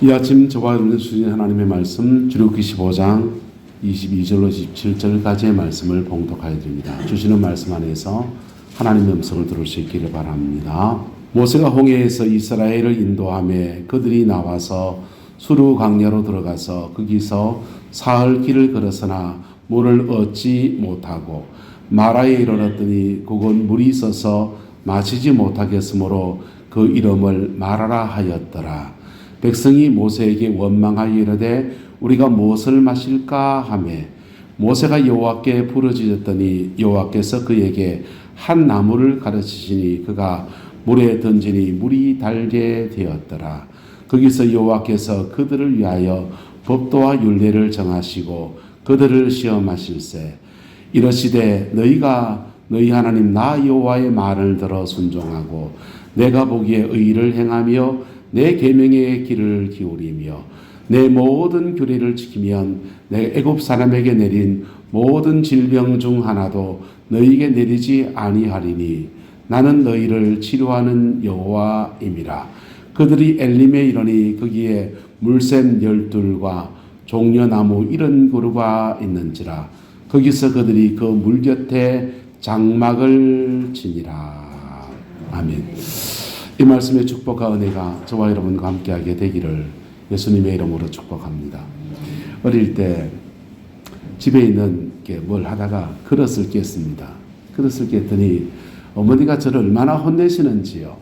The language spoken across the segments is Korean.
이 아침 저와 여러분들 주신 하나님의 말씀 출애굽기 15장 22절로 27절까지의 말씀을 봉독하여 드립니다. 주시는 말씀 안에서 하나님의 음성을 들을 수 있기를 바랍니다. 모세가 홍해에서 이스라엘을 인도하며 그들이 나와서 수르 광야로 들어가서 거기서 사흘 길을 걸었으나 물을 얻지 못하고 마라에 이르렀더니 그곳 물이 있어서 마시지 못하겠으므로 그 이름을 마라라 하였더라. 백성이 모세에게 원망하여 이르되 우리가 무엇을 마실까 하며 모세가 여호와께 부르짖었더니 여호와께서 그에게 한 나무를 가르치시니 그가 물에 던지니 물이 달게 되었더라. 거기서 여호와께서 그들을 위하여 법도와 율례를 정하시고 그들을 시험하실세 이러시되 너희가 너희 하나님 나 여호와의 말을 들어 순종하고 내가 보기에 의를 행하며 내 계명의 길을 기울이며 내 모든 규례를 지키면 내 애굽 사람에게 내린 모든 질병 중 하나도 너희에게 내리지 아니하리니 나는 너희를 치료하는 여호와임이라. 그들이 엘림에 이르니 거기에 물샘 12과 종려나무 70그루가 있는지라. 거기서 그들이 그 물 곁에 장막을 치니라. 아멘. 이 말씀의 축복과 은혜가 저와 여러분과 함께하게 되기를 예수님의 이름으로 축복합니다. 어릴 때 집에 있는 게 뭘 하다가 그릇을 깼습니다. 그릇을 깼더니 어머니가 저를 얼마나 혼내시는지요.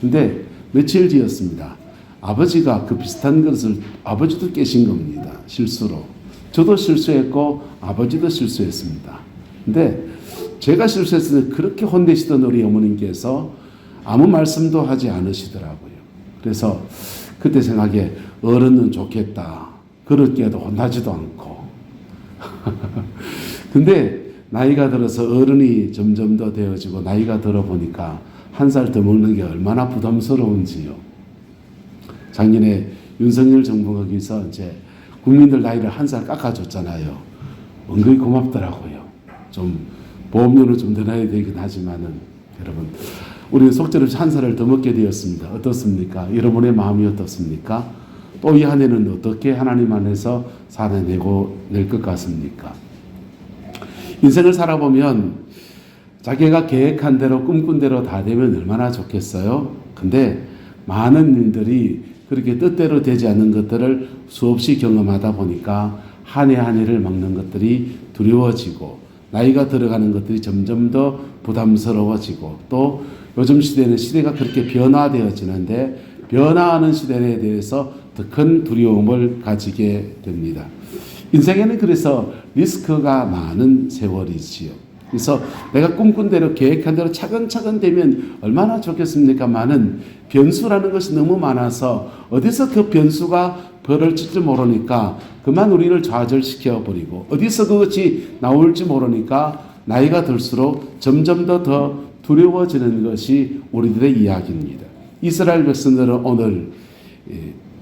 근데 며칠 뒤였습니다. 아버지가 그 비슷한 그릇을 아버지도 깨신 겁니다. 실수로. 저도 실수했고 아버지도 실수했습니다. 근데 제가 실수했을 때 그렇게 혼내시던 우리 어머님께서 아무 말씀도 하지 않으시더라고요. 그래서 그때 생각에 어른은 좋겠다. 그릇 깨도 혼나지도 않고. 근데 나이가 들어서 어른이 점점 더 되어지고 나이가 들어보니까 한 살 더 먹는 게 얼마나 부담스러운지요. 작년에 윤석열 정부가 거기서 이제 국민들 나이를 한 살 깎아줬잖아요. 은근히 고맙더라고요. 좀 보험료는 좀 더 내야 되긴 하지만은 여러분 우리는 속죄를 한 살을 더 먹게 되었습니다. 어떻습니까? 여러분의 마음이 어떻습니까? 또 이 한 해는 어떻게 하나님 안에서 살아내고 낼 것 같습니까? 인생을 살아보면 자기가 계획한 대로 꿈꾼 대로 다 되면 얼마나 좋겠어요? 근데 많은 일들이 그렇게 뜻대로 되지 않는 것들을 수없이 경험하다 보니까 한 해 한 해를 먹는 것들이 두려워지고 나이가 들어가는 것들이 점점 더 부담스러워지고 또 요즘 시대는 시대가 그렇게 변화되어지는데 변화하는 시대에 대해서 더 큰 두려움을 가지게 됩니다. 인생에는 그래서 리스크가 많은 세월이지요. 그래서 내가 꿈꾼 대로 계획한 대로 차근차근 되면 얼마나 좋겠습니까마는 변수라는 것이 너무 많아서 어디서 그 변수가 벌어질지 모르니까 그만 우리를 좌절시켜 버리고 어디서 그것이 나올지 모르니까 나이가 들수록 점점 더 두려워지는 것이 우리들의 이야기입니다. 이스라엘 백성들은 오늘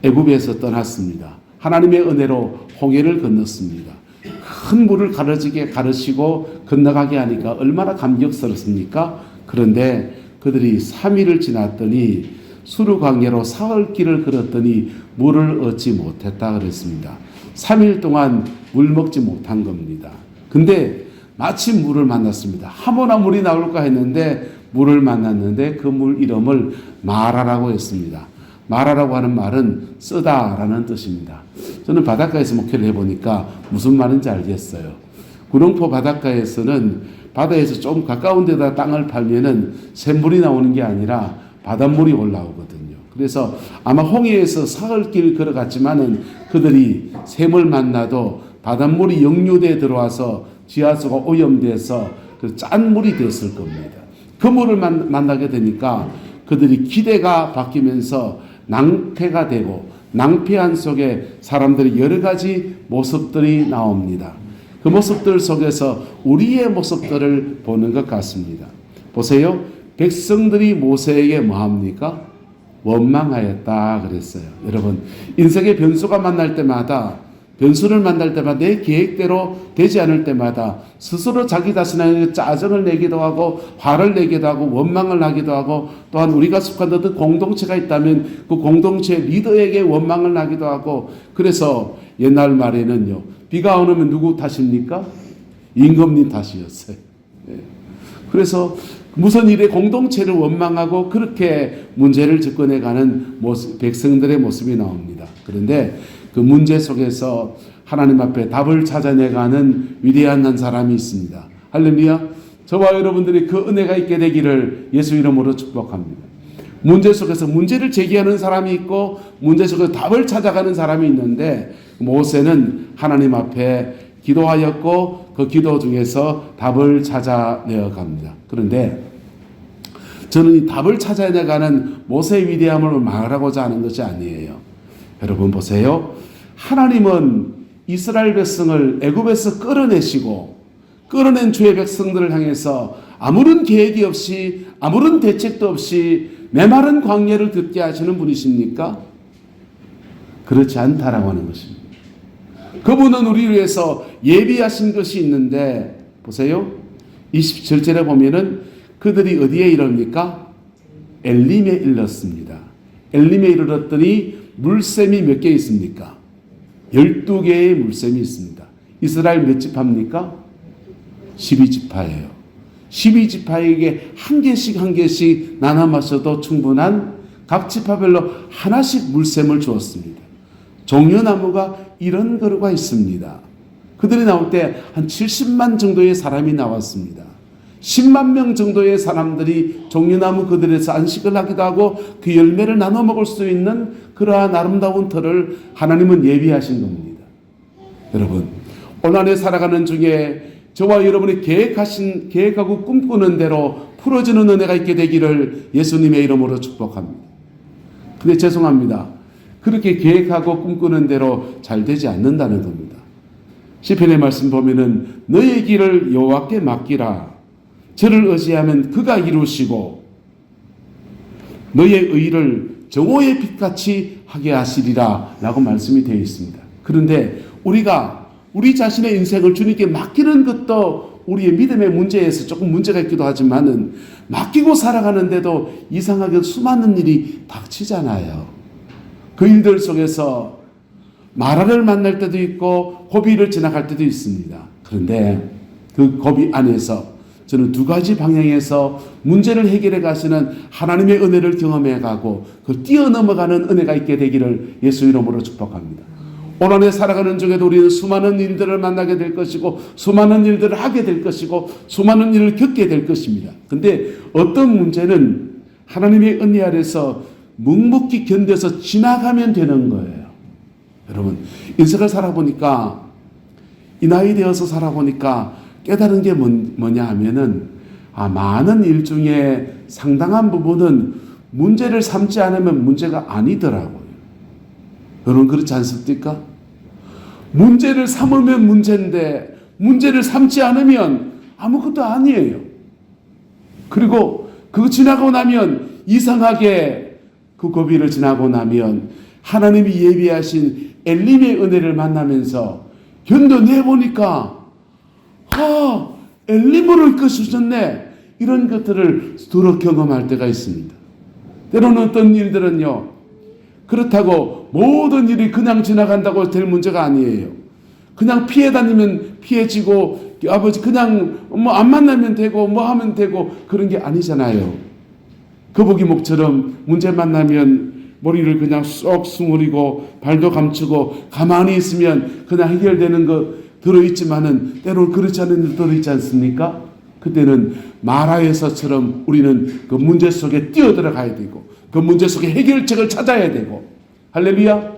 애굽에서 떠났습니다. 하나님의 은혜로 홍해를 건넜습니다. 큰 물을 가르치고 건너가게 하니까 얼마나 감격스럽습니까? 그런데 그들이 3일을 지났더니 수르 광야로 사흘 길을 걸었더니 물을 얻지 못했다 그랬습니다. 3일 동안 물 먹지 못한 겁니다. 근데 마침 물을 만났습니다. 하모나 물이 나올까 했는데 물을 만났는데 그 물 이름을 마라라고 했습니다. 마라라고 하는 말은 쓰다라는 뜻입니다. 저는 바닷가에서 목회를 해보니까 무슨 말인지 알겠어요. 구룡포 바닷가에서는 바다에서 좀 가까운 데다 땅을 팔면은 샘물이 나오는 게 아니라 바닷물이 올라오거든요. 그래서 아마 홍해에서 사흘길 걸어갔지만은 그들이 샘을 만나도 바닷물이 역류돼 들어와서 지하수가 오염돼서 그 짠 물이 됐을 겁니다. 그 물을 만나게 되니까 그들이 기대가 바뀌면서 낭패가 되고 낭패한 속에 사람들이 여러 가지 모습들이 나옵니다. 그 모습들 속에서 우리의 모습들을 보는 것 같습니다. 보세요. 백성들이 모세에게 뭐합니까? 원망하였다 그랬어요. 여러분 인생의 변수가 만날 때마다 변수를 만날 때마다 내 계획대로 되지 않을 때마다 스스로 자기 자신에게 짜증을 내기도 하고 화를 내기도 하고 원망을 하기도 하고 또한 우리가 속한 어떤 공동체가 있다면 그 공동체 리더에게 원망을 하기도 하고 그래서 옛날 말에는요. 비가 안 오면 누구 탓입니까? 임금님 탓이었어요. 그래서 무슨 일에 공동체를 원망하고 그렇게 문제를 접근해가는 모습, 백성들의 모습이 나옵니다. 그런데 그 문제 속에서 하나님 앞에 답을 찾아내가는 위대한 한 사람이 있습니다. 할렐루야. 저와 여러분들이 그 은혜가 있게 되기를 예수 이름으로 축복합니다. 문제 속에서 문제를 제기하는 사람이 있고 문제 속에서 답을 찾아가는 사람이 있는데 모세는 하나님 앞에 기도하였고 그 기도 중에서 답을 찾아내어 갑니다. 그런데 저는 이 답을 찾아내가는 모세의 위대함을 말하고자 하는 것이 아니에요. 여러분 보세요. 하나님은 이스라엘 백성을 애굽에서 끌어내시고 끌어낸 주의 백성들을 향해서 아무런 계획이 없이 아무런 대책도 없이 메마른 광야를 걷게 하시는 분이십니까? 그렇지 않다라고 하는 것입니다. 그분은 우리를 위해서 예비하신 것이 있는데 보세요. 27절에 보면은 그들이 어디에 이릅니까? 엘림에 이르렀습니다. 엘림에 이르렀더니 물샘이 몇 개 있습니까? 12개의 물샘이 있습니다. 이스라엘 몇 지파입니까? 12지파예요. 12지파에게 한 개씩 한 개씩 나눠 마셔도 충분한 각 지파별로 하나씩 물샘을 주었습니다. 종려나무가 이런 그루가 있습니다. 그들이 나올 때 한 70만 정도의 사람이 나왔습니다. 10만 명 정도의 사람들이 종려나무 그들에서 안식을 하기도 하고 그 열매를 나눠 먹을 수 있는 그러한 아름다운 터를 하나님은 예비하신 겁니다. 여러분, 오늘 안에 살아가는 중에 저와 여러분이 계획하고 꿈꾸는 대로 풀어지는 은혜가 있게 되기를 예수님의 이름으로 축복합니다. 근데 죄송합니다. 그렇게 계획하고 꿈꾸는 대로 잘 되지 않는다는 겁니다. 시편의 말씀 보면은 너의 길을 여호와께 맡기라. 저를 의지하면 그가 이루시고 너의 의를 정오의 빛같이 하게 하시리라 라고 말씀이 되어 있습니다. 그런데 우리가 우리 자신의 인생을 주님께 맡기는 것도 우리의 믿음의 문제에서 조금 문제가 있기도 하지만은 맡기고 살아가는데도 이상하게 수많은 일이 닥치잖아요. 그 일들 속에서 마라를 만날 때도 있고 고비를 지나갈 때도 있습니다. 그런데 그 고비 안에서 저는 두 가지 방향에서 문제를 해결해 가시는 하나님의 은혜를 경험해 가고 그걸 뛰어넘어가는 은혜가 있게 되기를 예수 이름으로 축복합니다. 오늘 안에 살아가는 중에도 우리는 수많은 일들을 만나게 될 것이고 수많은 일들을 하게 될 것이고 수많은 일을 겪게 될 것입니다. 근데 어떤 문제는 하나님의 은혜 아래서 묵묵히 견뎌서 지나가면 되는 거예요. 여러분, 인생을 살아보니까 이 나이 되어서 살아보니까 깨달은 게 뭐냐 하면은 많은 일 중에 상당한 부분은 문제를 삼지 않으면 문제가 아니더라고요. 여러분 그렇지 않습니까? 문제를 삼으면 문제인데 문제를 삼지 않으면 아무것도 아니에요. 그리고 그거 지나고 나면 이상하게 그 고비를 지나고 나면 하나님이 예비하신 엘림의 은혜를 만나면서 견뎌내보니까 엘림으로 이끌어주셨네. 이런 것들을 두루 경험할 때가 있습니다. 때로는 어떤 일들은요. 그렇다고 모든 일이 그냥 지나간다고 될 문제가 아니에요. 그냥 피해 다니면 피해지고 아버지 그냥 안 만나면 되고 하면 되고 그런 게 아니잖아요. 거북이목처럼 문제 만나면 머리를 그냥 쏙 수그리고 발도 감추고 가만히 있으면 그냥 해결되는 거 들어있지만은 때로는 그렇지 않은 일 들어있지 않습니까? 그때는 마라에서처럼 우리는 그 문제 속에 뛰어들어가야 되고 그 문제 속에 해결책을 찾아야 되고 할렐루야.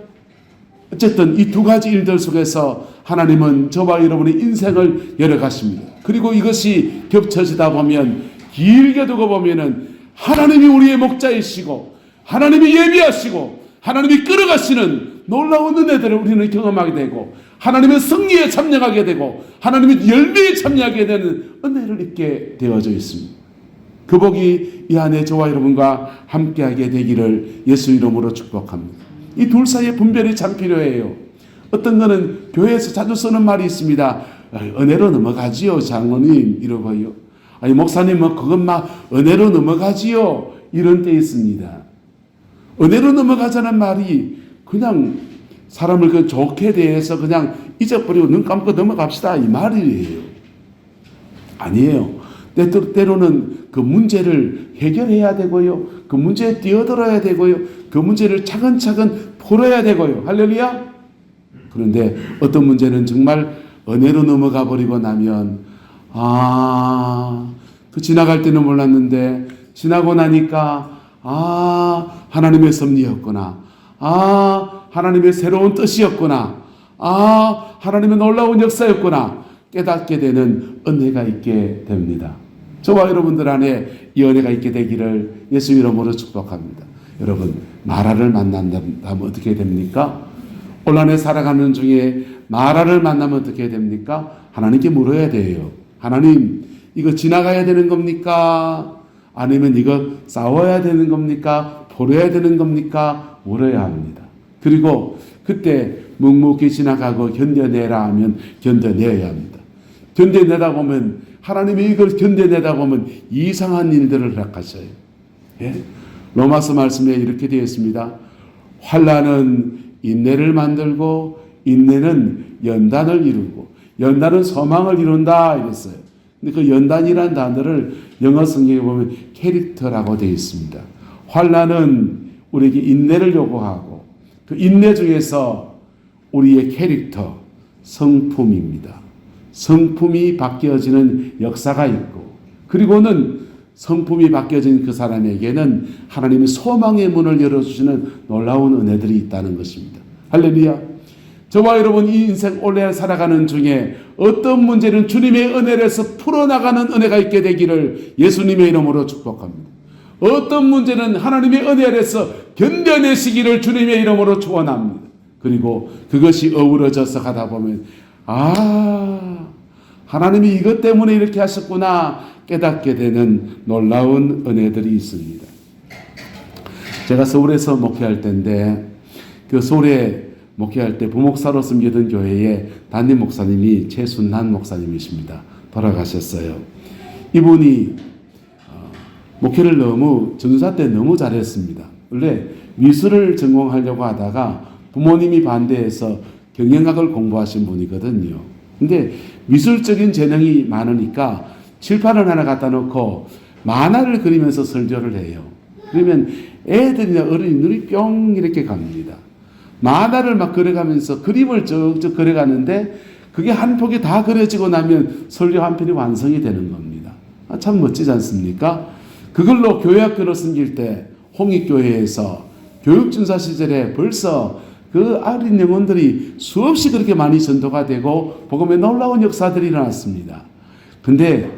어쨌든 이 두 가지 일들 속에서 하나님은 저와 여러분의 인생을 열어가십니다. 그리고 이것이 겹쳐지다 보면 길게 두고 보면은 하나님이 우리의 목자이시고 하나님이 예비하시고 하나님이 끌어가시는 놀라운 은혜들을 우리는 경험하게 되고 하나님의 승리에 참여하게 되고 하나님의 열매에 참여하게 되는 은혜를 입게 되어져 있습니다. 그 복이 이 안에 저와 여러분과 함께하게 되기를 예수 이름으로 축복합니다. 이 둘 사이의 분별이 참 필요해요. 어떤 거는 교회에서 자주 쓰는 말이 있습니다. 은혜로 넘어가지요, 장로님 이러고요. 아니 목사님 그건 막 은혜로 넘어가지요 이런 때 있습니다. 은혜로 넘어가자는 말이 그냥 사람을 그 좋게 대해서 그냥 잊어버리고 눈 감고 넘어갑시다 이 말이에요. 아니에요. 때로는 그 문제를 해결해야 되고요. 그 문제에 뛰어들어야 되고요. 그 문제를 차근차근 풀어야 되고요. 할렐루야. 그런데 어떤 문제는 정말 은혜로 넘어가 버리고 나면 그 지나갈 때는 몰랐는데 지나고 나니까 하나님의 섭리였구나. 하나님의 새로운 뜻이었구나. 하나님의 놀라운 역사였구나. 깨닫게 되는 은혜가 있게 됩니다. 저와 여러분들 안에 이 은혜가 있게 되기를 예수 이름으로 축복합니다. 여러분, 마라를 만난다면 어떻게 됩니까? 혼란에 살아가는 중에 마라를 만나면 어떻게 됩니까? 하나님께 물어야 돼요. 하나님, 이거 지나가야 되는 겁니까? 아니면 이거 싸워야 되는 겁니까? 풀어야 되는 겁니까? 물어야 합니다. 그리고 그때 묵묵히 지나가고 견뎌내라 하면 견뎌내야 합니다. 견뎌내다 보면 하나님이 이걸 견뎌내다 보면 이상한 일들을 허락하셔요. 예? 로마서 말씀에 이렇게 되어 있습니다. 환난은 인내를 만들고 인내는 연단을 이루고 연단은 소망을 이룬다 이랬어요. 근데 그 연단이라는 단어를 영어 성경에 보면 캐릭터라고 되어 있습니다. 환난은 우리에게 인내를 요구하고 그 인내 중에서 우리의 캐릭터, 성품입니다. 성품이 바뀌어지는 역사가 있고 그리고는 성품이 바뀌어진 그 사람에게는 하나님의 소망의 문을 열어주시는 놀라운 은혜들이 있다는 것입니다. 할렐루야. 저와 여러분 이 인생 올해 살아가는 중에 어떤 문제는 주님의 은혜에서 풀어나가는 은혜가 있게 되기를 예수님의 이름으로 축복합니다. 어떤 문제는 하나님의 은혜에서 견뎌내시기를 주님의 이름으로 축원합니다. 그리고 그것이 어우러져서 가다 보면 하나님이 이것 때문에 이렇게 하셨구나 깨닫게 되는 놀라운 은혜들이 있습니다. 제가 서울에서 목회할 때인데 그 서울에 목회할 때 부목사로 섬기던 교회의 담임 목사님이 최순환 목사님이십니다. 돌아가셨어요. 이분이 목회를 전도사 때 너무 잘했습니다. 원래 미술을 전공하려고 하다가 부모님이 반대해서 경영학을 공부하신 분이거든요. 근데 미술적인 재능이 많으니까 칠판을 하나 갖다 놓고 만화를 그리면서 설교를 해요. 그러면 애들이나 어른이 눈이 뿅 이렇게 갑니다. 만화를 막 그려가면서 그림을 쭉쭉 그려가는데 그게 한 폭이 다 그려지고 나면 설교 한 편이 완성이 되는 겁니다. 참 멋지지 않습니까? 그걸로 교회학교를 섬길 때 홍익교회에서 교육준사 시절에 벌써 그 어린 영혼들이 수없이 그렇게 많이 전도가 되고 복음의 놀라운 역사들이 일어났습니다. 근데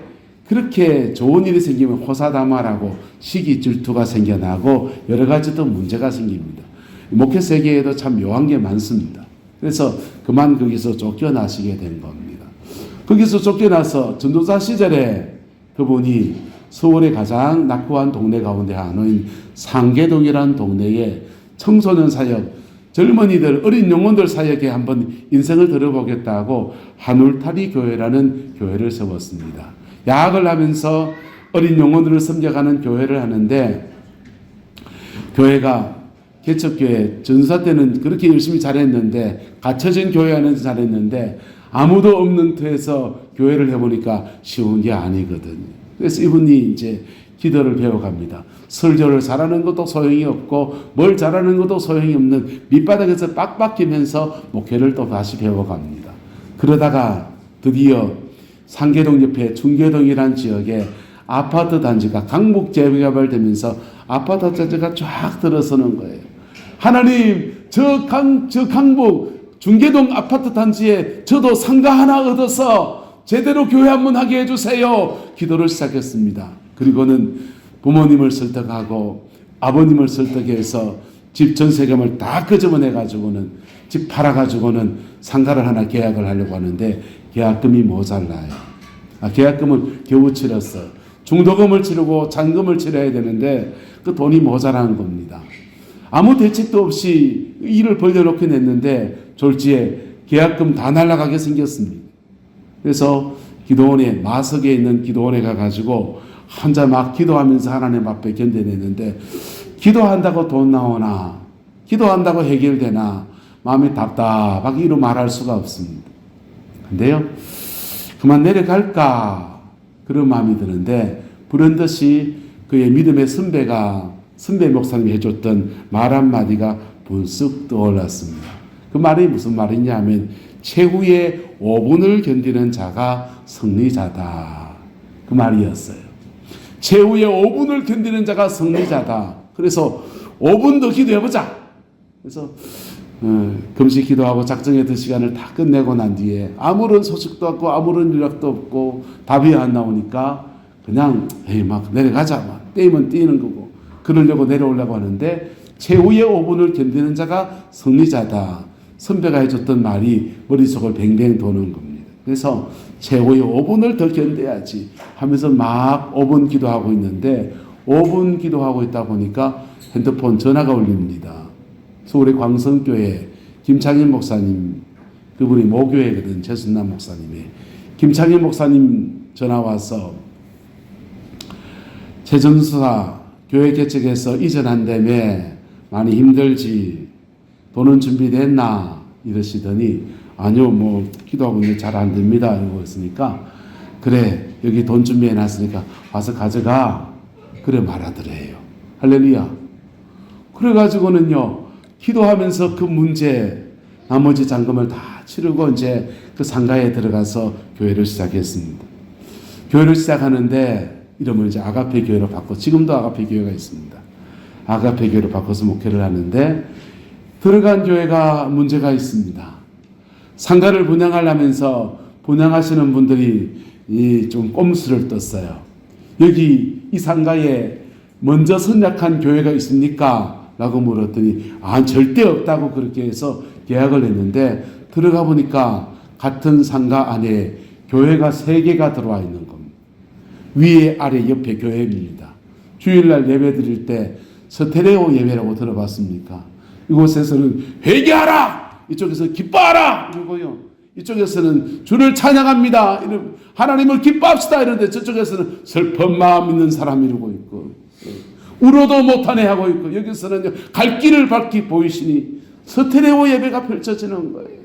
그렇게 좋은 일이 생기면 호사다마라고 시기 질투가 생겨나고 여러 가지 또 문제가 생깁니다. 목회 세계에도 참 묘한 게 많습니다. 그래서 그만 거기서 쫓겨나시게 된 겁니다. 거기서 쫓겨나서 전도사 시절에 그분이 서울의 가장 낙후한 동네 가운데 하나인 상계동이라는 동네에 청소년 사역, 젊은이들, 어린 영혼들 사역에 한번 인생을 들어보겠다고 한울타리 교회라는 교회를 세웠습니다. 야학을 하면서 어린 영혼들을 섬겨가는 교회를 하는데 교회가 개척교회 전사 때는 그렇게 열심히 잘했는데 갇혀진 교회 안에서 잘했는데 아무도 없는 터에서 교회를 해보니까 쉬운 게 아니거든요. 그래서 이분이 이제 기도를 배워갑니다. 설교를 잘하는 것도 소용이 없고 뭘 잘하는 것도 소용이 없는 밑바닥에서 빡빡이면서 목회를 또 다시 배워갑니다. 그러다가 드디어 상계동 옆에 중계동이라는 지역에 아파트 단지가 강북 재개발되면서 아파트 단지가 쫙 들어서는 거예요. 하나님, 저 강북 중계동 아파트 단지에 저도 상가 하나 얻어서 제대로 교회 한번 하게 해주세요. 기도를 시작했습니다. 그리고는 부모님을 설득하고 아버님을 설득해서 집 전세금을 다 끄집어내가지고는 집 팔아가지고는 상가를 하나 계약을 하려고 하는데 계약금이 모자라요. 계약금을 겨우 치렀어. 중도금을 치르고 잔금을 치러야 되는데 그 돈이 모자란 겁니다. 아무 대책도 없이 일을 벌려놓게 냈는데 졸지에 계약금 다 날아가게 생겼습니다. 그래서 기도원에 마석에 있는 기도원에 가가지고 혼자 막 기도하면서 하나님 앞에 견뎌내는데 기도한다고 돈 나오나 기도한다고 해결되나 마음이 답답하게 이루 말할 수가 없습니다. 근데요 그만 내려갈까 그런 마음이 드는데 불현듯이 그의 믿음의 선배 목사님이 해줬던 말 한마디가 불쑥 떠올랐습니다. 그 말이 무슨 말이냐 하면 최후의 5분을 견디는 자가 승리자다. 그 말이었어요. 최후의 5분을 견디는 자가 승리자다. 그래서 5분 더 기도해보자. 그래서 금식 기도하고 작정했던 시간을 다 끝내고 난 뒤에 아무런 소식도 없고 아무런 연락도 없고 답이 안 나오니까 그냥 막 내려가자. 막 뛰면 뛰는 거고 그러려고 내려오려고 하는데 최후의 5분을 견디는 자가 승리자다. 선배가 해줬던 말이 머릿속을 뱅뱅 도는 겁니다. 그래서 최후의 5분을 더 견뎌야지 하면서 막 5분 기도하고 있는데 5분 기도하고 있다 보니까 핸드폰 전화가 울립니다. 서울의 광성교회 김창일 목사님, 그분이 모교회거든, 최순남 목사님의. 김창일 목사님 전화 와서 재정수사 교회 개척해서 이전한다며 많이 힘들지, 돈은 준비됐나 이러시더니 아니요 뭐 기도하고 있는데 잘 안 됩니다 이러고 있으니까 그래 여기 돈 준비해 놨으니까 와서 가져가 그래 말하더래요. 할렐루야. 그래가지고는요 기도하면서 그 문제 나머지 잔금을 다 치르고 이제 그 상가에 들어가서 교회를 시작했습니다. 교회를 시작하는데 이름을 이제 아가페 교회로 바꿔 지금도 아가페 교회가 있습니다. 아가페 교회로 바꿔서 목회를 하는데 들어간 교회가 문제가 있습니다. 상가를 분양하려면서 분양하시는 분들이 좀 꼼수를 떴어요. 여기 이 상가에 먼저 선약한 교회가 있습니까? 라고 물었더니 절대 없다고 그렇게 해서 계약을 했는데 들어가 보니까 같은 상가 안에 교회가 3개가 들어와 있는 겁니다. 위에 아래 옆에 교회입니다. 주일날 예배 드릴 때 서테레오 예배라고 들어봤습니까? 이곳에서는 회개하라! 이쪽에서 기뻐하라! 이러고요. 이쪽에서는 주를 찬양합니다. 하나님을 기뻐합시다. 이러는데 저쪽에서는 슬픈 마음 있는 사람 이러고 있고 울어도 못하네 하고 있고 여기서는 갈 길을 밝히 보이시니 서테레오 예배가 펼쳐지는 거예요.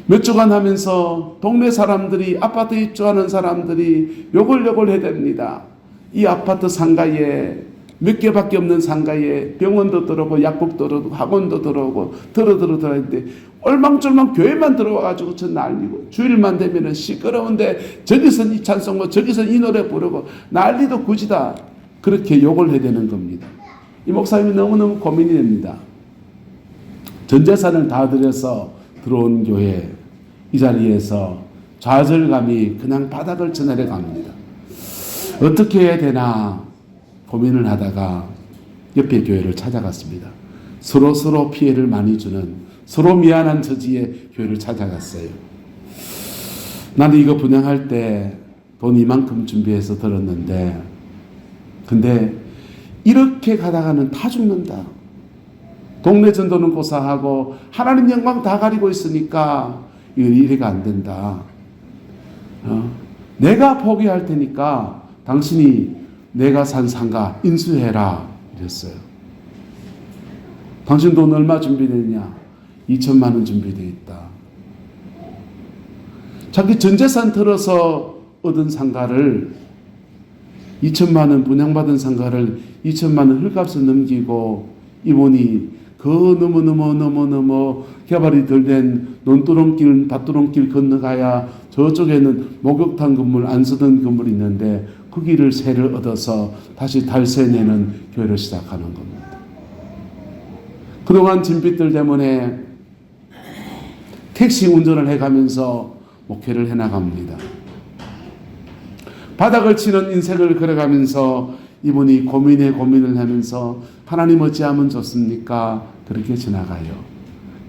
몇 주간 하면서 동네 사람들이 아파트 입주하는 사람들이 욕을 해댑니다. 이 아파트 상가에 몇 개밖에 없는 상가에 병원도 들어오고 약국도 들어오고 학원도 들어오고 들어있는데 얼망졸망 교회만 들어와가지고 저 난리고 주일만 되면은 시끄러운데 저기선 이 찬송고 저기선 이 노래 부르고 난리도 굳이다 그렇게 욕을 해야 되는 겁니다. 이 목사님이 너무너무 고민이 됩니다. 전 재산을 다 들여서 들어온 교회 이 자리에서 좌절감이 그냥 바닥을 쳐내려갑니다. 어떻게 해야 되나 고민을 하다가 옆에 교회를 찾아갔습니다. 서로 피해를 많이 주는 서로 미안한 처지의 교회를 찾아갔어요. 나는 이거 분양할 때 돈 이만큼 준비해서 들었는데 근데 이렇게 가다가는 다 죽는다. 동네 전도는 고사하고 하나님 영광 다 가리고 있으니까 이건 이래가 안 된다. 내가 포기할 테니까 당신이 내가 산 상가 인수해라 이랬어요. 당신 돈 얼마 준비되냐? 2천만 원 준비되어 있다. 자기 전재산 털어서 얻은 상가를 2천만 원 분양받은 상가를 2천만 원 헐값을 넘기고 이분이 그 너무 개발이 덜 된 논두렁길 밭두렁길 건너가야 저쪽에는 목욕탕 건물 안 쓰던 건물이 있는데 거기를 세를 얻어서 다시 달세 내는 교회를 시작하는 겁니다. 그동안 진빚들 때문에 택시 운전을 해가면서 목회를 해나갑니다. 바닥을 치는 인생을 걸어가면서 이분이 고민을 하면서 하나님 어찌하면 좋습니까? 그렇게 지나가요.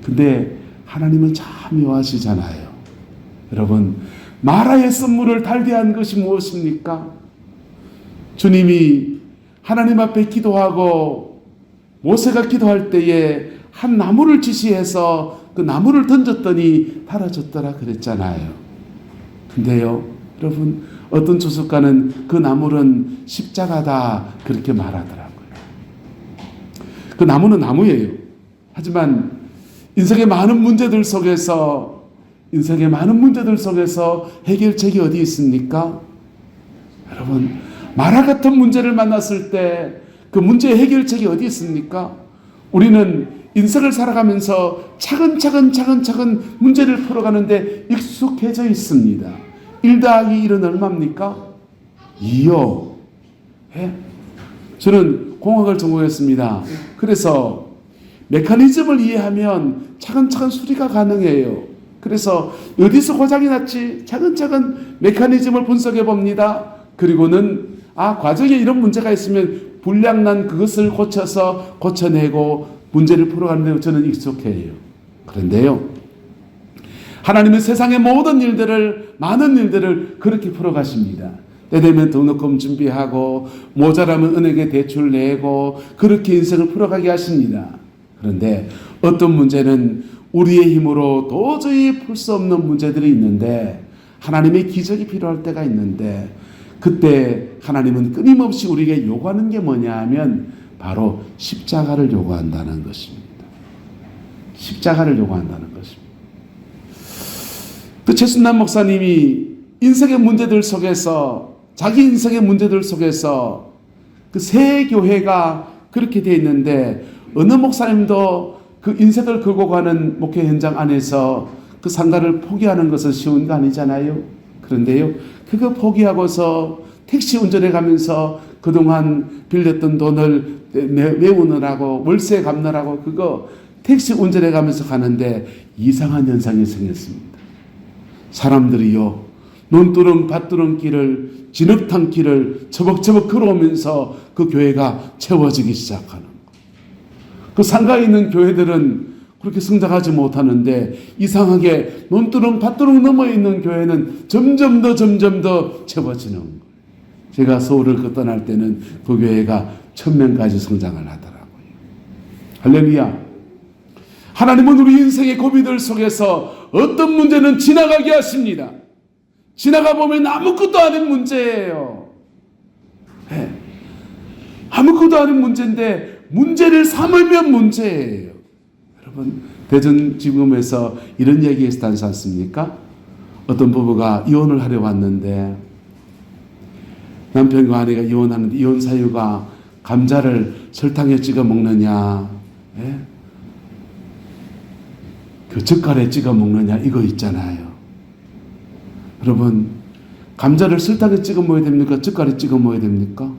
근데 하나님은 참 묘하시잖아요. 여러분, 마라의 선물을 달대한 것이 무엇입니까? 주님이 하나님 앞에 기도하고 모세가 기도할 때에 한 나무를 지시해서 그 나무를 던졌더니 달아졌더라 그랬잖아요. 근데요, 여러분, 어떤 주석가는 그 나무는 십자가다 그렇게 말하더라고요. 그 나무는 나무예요. 하지만 인생의 많은 문제들 속에서 해결책이 어디 있습니까? 여러분, 마라 같은 문제를 만났을 때 그 문제의 해결책이 어디 있습니까? 우리는 인생을 살아가면서 차근차근 문제를 풀어가는데 익숙해져 있습니다. 1 더하기 1은 얼마입니까? 2요. 예? 저는 공학을 전공했습니다. 그래서 메커니즘을 이해하면 차근차근 수리가 가능해요. 그래서 어디서 고장이 났지? 차근차근 메커니즘을 분석해 봅니다. 그리고는 과정에 이런 문제가 있으면 불량난 그것을 고쳐내고 문제를 풀어가는데 저는 익숙해요. 그런데요, 하나님은 세상의 많은 일들을 그렇게 풀어가십니다. 때 되면 등록금 준비하고 모자라면 은행에 대출 내고 그렇게 인생을 풀어가게 하십니다. 그런데 어떤 문제는 우리의 힘으로 도저히 풀 수 없는 문제들이 있는데 하나님의 기적이 필요할 때가 있는데 그때 하나님은 끊임없이 우리에게 요구하는 게 뭐냐 하면 바로 십자가를 요구한다는 것입니다. 십자가를 요구한다는 것입니다. 그 최순남 목사님이 인생의 문제들 속에서 자기 인생의 문제들 속에서 그 새 교회가 그렇게 되어 있는데 어느 목사님도 그 인생을 걸고 가는 목회 현장 안에서 그 상가를 포기하는 것은 쉬운 거 아니잖아요. 그런데요, 그거 포기하고서 택시 운전해 가면서 그동안 빌렸던 돈을 메우느라고 월세 갚느라고 그거 택시 운전해 가면서 가는데 이상한 현상이 생겼습니다. 사람들이요, 논두렁 밭두렁 길을 진흙탕 길을 처벅처벅 걸어오면서 그 교회가 채워지기 시작하는 거예요. 그 상가에 있는 교회들은 그렇게 성장하지 못하는데 이상하게 논두렁 밭두렁 넘어 있는 교회는 점점 더 채워지는 거예요. 제가 서울을 떠날 때는 그 교회가 1000명까지 성장을 하더라고요. 할렐루야. 하나님은 우리 인생의 고비들 속에서 어떤 문제는 지나가게 하십니다. 지나가 보면 아무것도 아닌 문제예요. 네. 아무것도 아닌 문제인데 문제를 삼으면 문제예요. 여러분, 대전지검에서 이런 얘기 있지 않습니까? 어떤 부부가 이혼을 하려 왔는데 남편과 아내가 이혼하는데 이혼 사유가 감자를 설탕에 찍어 먹느냐, 예? 그 젓갈에 찍어 먹느냐 이거 있잖아요. 여러분, 감자를 설탕에 찍어 먹어야 됩니까? 젓갈에 찍어 먹어야 됩니까?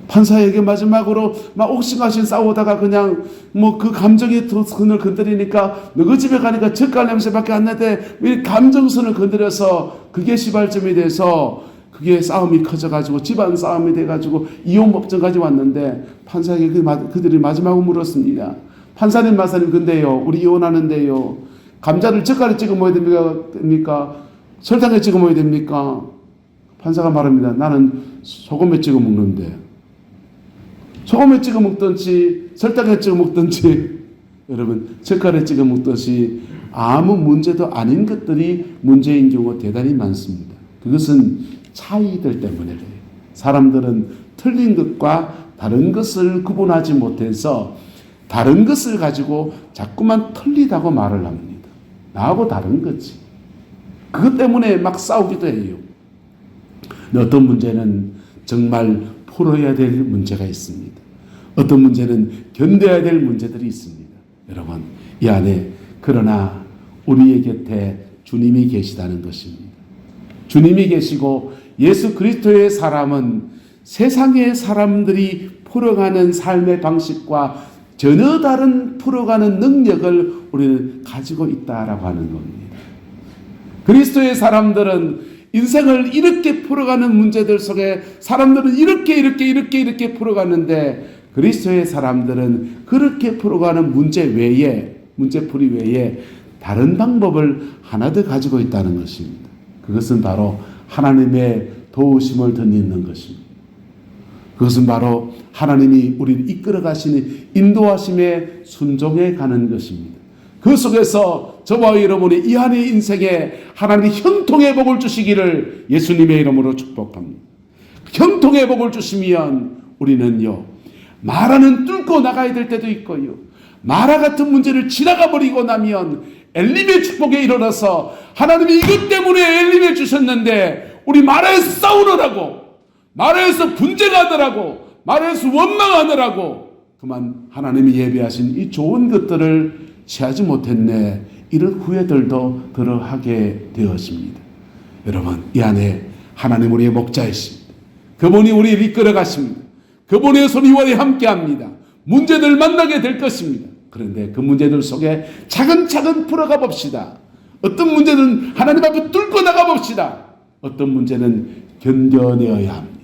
판사에게 마지막으로 막 옥신각신 싸우다가 그냥 뭐 그 감정의 선을 건드리니까 너희 집에 가니까 젓갈 냄새밖에 안 나는데 왜 감정선을 건드려서 그게 시발점이 돼서 그게 싸움이 커져가지고 집안 싸움이 돼가지고 이혼 법정까지 왔는데 판사에게 그들이 마지막으로 물었습니다. 판사님 마사님, 근데요, 우리 이혼하는데요, 감자를 젓갈에 찍어 먹어야 됩니까? 설탕에 찍어 먹어야 됩니까? 판사가 말합니다. 나는 소금에 찍어 먹는데. 소금에 찍어 먹든지 설탕에 찍어 먹든지 여러분 젓갈에 찍어 먹듯이 아무 문제도 아닌 것들이 문제인 경우가 대단히 많습니다. 그것은 차이들 때문에 그래요. 사람들은 틀린 것과 다른 것을 구분하지 못해서 다른 것을 가지고 자꾸만 틀리다고 말을 합니다. 나하고 다른 거지. 그것 때문에 막 싸우기도 해요. 어떤 문제는 정말 풀어야 될 문제가 있습니다. 어떤 문제는 견뎌야 될 문제들이 있습니다. 여러분, 이 안에 그러나 우리의 곁에 주님이 계시다는 것입니다. 주님이 계시고 예수 그리스도의 사람은 세상의 사람들이 풀어가는 삶의 방식과 전혀 다른 풀어가는 능력을 우리는 가지고 있다라고 하는 겁니다. 그리스도의 사람들은 인생을 이렇게 풀어가는 문제들 속에 사람들은 이렇게 풀어가는데 그리스도의 사람들은 그렇게 풀어가는 문제풀이 외에 다른 방법을 하나 더 가지고 있다는 것입니다. 그것은 바로 하나님의 도우심을 덧입는 것입니다. 그것은 바로 하나님이 우리를 이끌어 가시는 인도하심에 순종해 가는 것입니다. 그 속에서 저와 여러분의 이 한해 인생에 하나님이 형통의 복을 주시기를 예수님의 이름으로 축복합니다. 형통의 복을 주시면 우리는요, 마라는 뚫고 나가야 될 때도 있고요, 마라 같은 문제를 지나가 버리고 나면 엘림의 축복에 이르러서 하나님이 이것 때문에 엘림을 주셨는데 우리 마라에서 싸우느라고, 마라에서 분쟁하느라고, 마라에서 원망하느라고 그만 하나님이 예비하신 이 좋은 것들을 취하지 못했네, 이런 후회들도 들어하게 되었습니다. 여러분, 이 안에 하나님 우리의 목자이십니다. 그분이 우리를 이끌어 가십니다. 그분의 손이 우리와 함께합니다. 문제들 만나게 될 것입니다. 그런데 그 문제들 속에 차근차근 풀어가 봅시다. 어떤 문제는 하나님 앞에 뚫고 나가 봅시다. 어떤 문제는 견뎌내어야 합니다.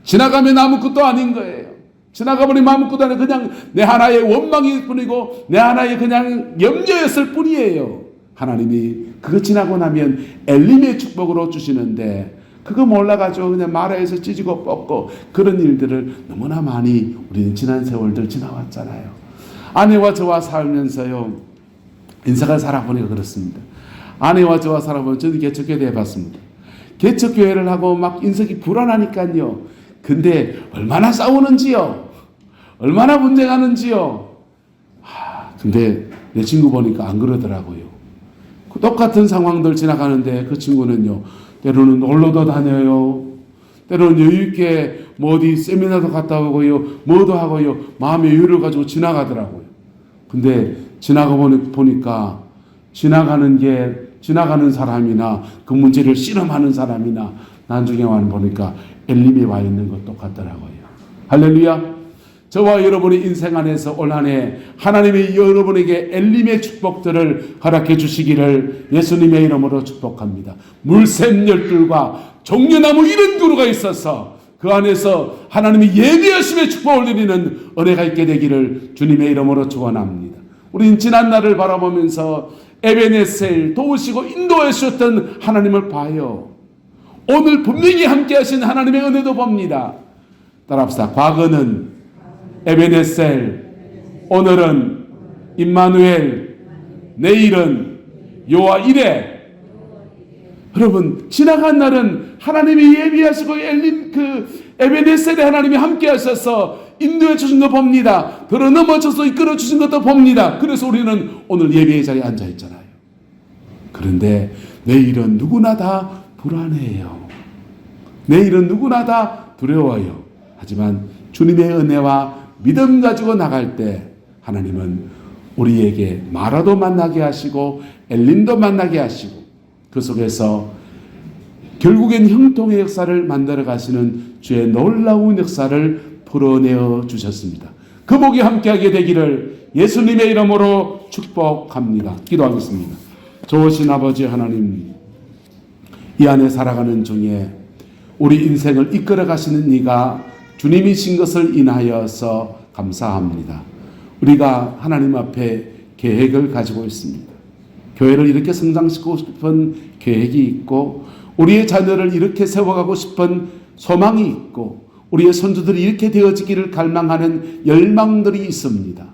지나가면 아무것도 아닌 거예요. 지나가버리면 아무것도 아니고 그냥 내 하나의 원망일 뿐이고 내 하나의 그냥 염려였을 뿐이에요. 하나님이 그거 지나고 나면 엘림의 축복으로 주시는데 그거 몰라가지고 그냥 마라에서 찢고 뽑고 그런 일들을 너무나 많이 우리는 지난 세월들 지나왔잖아요. 아내와 저와 살면서요, 인생을 살아보니까 그렇습니다. 아내와 저와 살아보면 저는 개척교회 해봤습니다. 개척교회를 하고 막 인생이 불안하니까요. 근데 얼마나 싸우는지요. 얼마나 분쟁하는지요. 근데 내 친구 보니까 안 그러더라고요. 똑같은 상황들 지나가는데 그 친구는요, 때로는 놀러도 다녀요. 때로는 여유있게 뭐 어디 세미나도 갔다 오고요. 뭐도 하고요. 마음의 여유를 가지고 지나가더라고요. 근데 지나가 보니까 지나가는 사람이나 그 문제를 실험하는 사람이나 나중에 보니까 엘림에 와 있는 것 똑같더라고요. 할렐루야. 저와 여러분의 인생 안에서 올 한 해 하나님이 여러분에게 엘림의 축복들을 허락해 주시기를 예수님의 이름으로 축복합니다. 물샘 열둘과 종려나무 이런 그루가 있어서 그 안에서 하나님이 예비하심의 축복을 누리는 은혜가 있게 되기를 주님의 이름으로 축원합니다. 우린 지난 날을 바라보면서 에베네셀 도우시고 인도해 주셨던 하나님을 봐요. 오늘 분명히 함께 하신 하나님의 은혜도 봅니다. 따라합시다. 과거는 에베네셀, 오늘은 임마누엘, 내일은 여호와 이레. 여러분, 지나간 날은 하나님이 예비하시고 에베네셀에 하나님이 함께 하셔서 인도해 주신 거 봅니다. 들어 넘어져서 이끌어 주신 것도 봅니다. 그래서 우리는 오늘 예배의 자리에 앉아 있잖아요. 그런데 내일은 누구나 다 불안해요. 내일은 누구나 다 두려워요. 하지만 주님의 은혜와 믿음 가지고 나갈 때 하나님은 우리에게 마라도 만나게 하시고 엘림도 만나게 하시고 그 속에서 결국엔 형통의 역사를 만들어 가시는 주의 놀라운 역사를 풀어내어 주셨습니다. 그 복이 함께하게 되기를 예수님의 이름으로 축복합니다. 기도하겠습니다. 좋으신 아버지 하나님, 이 안에 살아가는 중에 우리 인생을 이끌어 가시는 이가 주님이신 것을 인하여서 감사합니다. 우리가 하나님 앞에 계획을 가지고 있습니다. 교회를 이렇게 성장시키고 싶은 계획이 있고 우리의 자녀를 이렇게 세워가고 싶은 소망이 있고 우리의 손주들이 이렇게 되어지기를 갈망하는 열망들이 있습니다.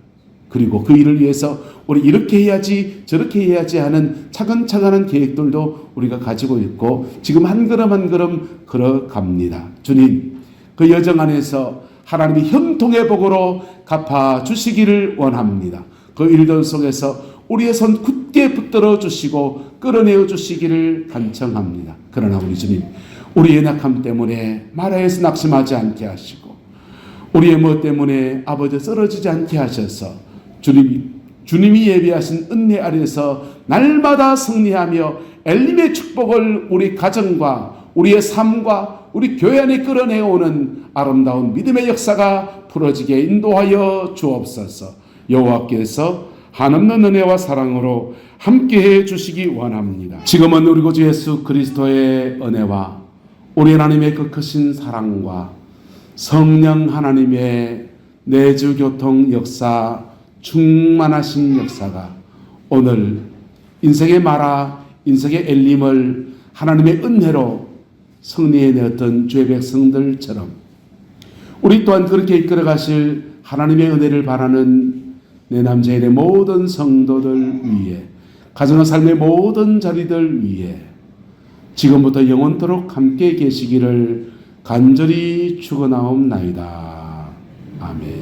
그리고 그 일을 위해서 우리 이렇게 해야지 저렇게 해야지 하는 차근차근한 계획들도 우리가 가지고 있고 지금 한 걸음 한 걸음 걸어갑니다. 주님, 그 여정 안에서 하나님이 형통의 복으로 갚아주시기를 원합니다. 그 일들 속에서 우리의 손 굳게 붙들어 주시고 끌어내어 주시기를 간청합니다. 그러나 우리 주님, 우리의 낙함 때문에 마라에서 낙심하지 않게 하시고 우리의 뭐 때문에 아버지 쓰러지지 않게 하셔서 주님이 예비하신 은혜 아래에서 날마다 승리하며 엘림의 축복을 우리 가정과 우리의 삶과 우리 교회 안에 끌어내오는 아름다운 믿음의 역사가 풀어지게 인도하여 주옵소서. 여호와께서 한없는 은혜와 사랑으로 함께해 주시기 원합니다. 지금은 우리 구주 예수 그리스도의 은혜와 우리 하나님의 그 크신 사랑과 성령 하나님의 내주교통 역사, 충만하신 역사가 오늘 인생의 마라, 인생의 엘림을 하나님의 은혜로 승리해내었던 주의 백성들처럼 우리 또한 그렇게 이끌어 가실 하나님의 은혜를 바라는 내 남자인의 모든 성도들 위해, 가정과 삶의 모든 자리들 위해 지금부터 영원토록 함께 계시기를 간절히 축원하옵나이다. 아멘.